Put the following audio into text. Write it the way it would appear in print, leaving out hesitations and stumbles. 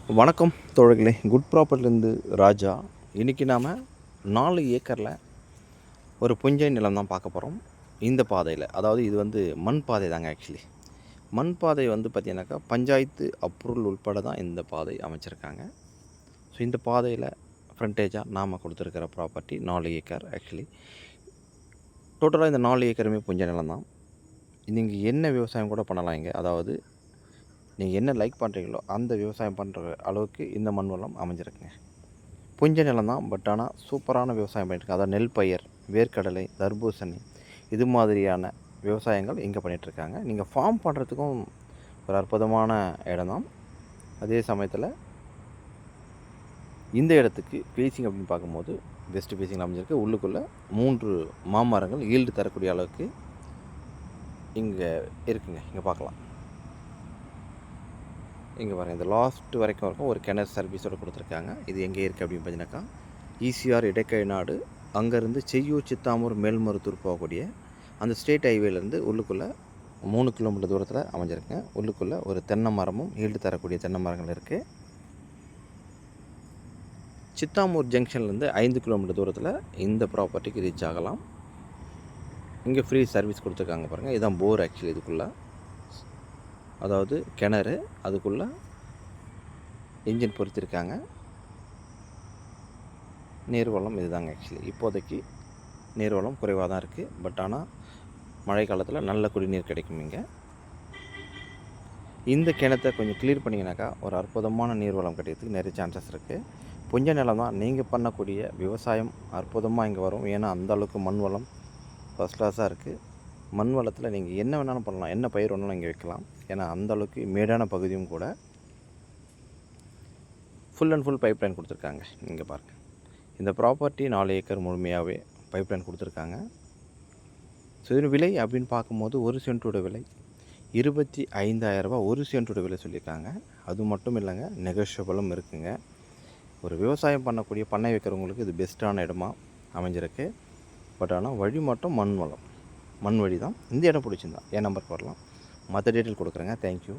வணக்கம் தோழர்களே, குட் ப்ராப்பர்ட்டிலேருந்து ராஜா. இன்றைக்கி நாம் 4 ஏக்கரில் ஒரு புஞ்சை நிலம் தான் பார்க்க போகிறோம். இந்த பாதையில், அதாவது இது வந்து மண் பாதை தாங்க. ஆக்சுவலி மண் பாதை வந்து பார்த்திங்கனாக்கா பஞ்சாயத்து அப்ரூவல் உட்பட தான் இந்த பாதை அமைச்சிருக்காங்க. ஸோ இந்த பாதையில் ஃப்ரண்டேஜாக நாம் கொடுத்துருக்கிற ப்ராப்பர்ட்டி 4 ஏக்கர். ஆக்சுவலி டோட்டலாக இந்த 4 ஏக்கருமே புஞ்சை நிலம் தான். நீங்கள் என்ன விவசாயம் கூட பண்ணலாம் இங்கே. அதாவது நீங்கள் என்ன லைக் பண்ணுறீங்களோ அந்த விவசாயம் பண்ணுற அளவுக்கு இந்த மண் வளம் அமைஞ்சிருக்குங்க. புஞ்ச நிலம் தான், பட் ஆனால் சூப்பரான விவசாயம் பண்ணிட்டுருக்கு. அதாவது நெல் பயிர், வேர்க்கடலை, தர்பூசணி இது மாதிரியான விவசாயங்கள் இங்கே பண்ணிகிட்ருக்காங்க. நீங்கள் ஃபார்ம் பண்ணுறதுக்கும் ஒரு அற்புதமான இடம் தான். அதே சமயத்தில் இந்த இடத்துக்கு ஃபேஸிங் அப்படின்னு பார்க்கும்போது பெஸ்ட்டு ஃபேஸிங் அமைஞ்சிருக்கு. உள்ளுக்குள்ளே 3 மாமரங்கள் ஈல்டு தரக்கூடிய அளவுக்கு இங்கே இருக்குங்க. இங்கே பார்க்கலாம். இங்கே பாருங்கள், இந்த லாஸ்ட் வரைக்கும் இருக்கும் ஒரு கிணறு சர்வீஸோடு கொடுத்துருக்காங்க. இது எங்கே இருக்குது அப்படின்னு பார்த்தீங்கன்னாக்கா ஈசிஆர் இடைக்கை நாடு, அங்கேருந்து செய்யூர், சித்தாமூர், மேல்மருத்தூர் போகக்கூடிய அந்த ஸ்டேட் ஹைவேலேருந்து உள்ளுக்குள்ளே 3 கிலோமீட்டர் தூரத்தில் அமைஞ்சிருக்குங்க. உள்ளுக்குள்ளே ஒரு தென்னை மரமும் ஈல்டு தரக்கூடிய தென்னை மரங்கள் இருக்குது. சித்தாமூர் ஜங்ஷன்லேருந்து 5 கிலோமீட்டர் தூரத்தில் இந்த ப்ராப்பர்ட்டிக்கு ரீச் ஆகலாம். இங்கே ஃப்ரீ சர்வீஸ் கொடுத்துருக்காங்க பாருங்கள். இதுதான் போர். ஆக்சுவலி இதுக்குள்ளே, அதாவது கிணறு, அதுக்குள்ளே இன்ஜின் பொறுத்திருக்காங்க. நீர்வளம் இதுதாங்க. ஆக்சுவலி இப்போதைக்கு நீர்வளம் குறைவாக தான் இருக்குது. பட் ஆனால் மழை காலத்தில் நல்ல குடிநீர் கிடைக்கும். இங்கே இந்த கிணத்தை கொஞ்சம் கிளியர் பண்ணிங்கனாக்கா ஒரு அற்புதமான நீர்வளம் கிடைக்கிறதுக்கு நிறைய சான்சஸ் இருக்குது. புஞ்ச நிலம் தான். நீங்கள் பண்ணக்கூடிய விவசாயம் அற்புதமாக இங்கே வரும். ஏன்னா அந்தளவுக்கு மண் வளம் ஃபஸ்ட் கிளாஸாக இருக்குது. மண் வளத்தில் நீங்கள் என்ன வேணாலும் பண்ணலாம், என்ன பயிர் வேணாலும் இங்கே வைக்கலாம். ஏன்னா அந்தளவுக்கு மேடான பகுதியும் கூட. Full and full pipe line கொடுத்துருக்காங்க. இங்கே பாருங்கள், இந்த ப்ராப்பர்ட்டி 4 ஏக்கர் முழுமையாகவே பைப் லைன் கொடுத்துருக்காங்க. ஸோ இது விலை அப்படின்னு பார்க்கும்போது ஒரு சென்ட்டோட விலை 25,000 ரூபா. ஒரு சென்ட்டோட விலை சொல்லியிருக்காங்க. அது மட்டும் இல்லைங்க, நெகோஷியபிளும் இருக்குங்க. ஒரு விவசாயம் பண்ணக்கூடிய பண்ணை வைக்கிறவங்களுக்கு இது பெஸ்ட்டான இடமா அமைஞ்சிருக்கு. பட் ஆனால் வழி மட்டும் மண் வளம், மண் வழி தான். இந்த இடம் பிடிச்சிருந்தா என் நம்பருக்கு வரலாம். மற்ற டீட்டெயில் கொடுக்குறேங்க. தேங்க்யூ.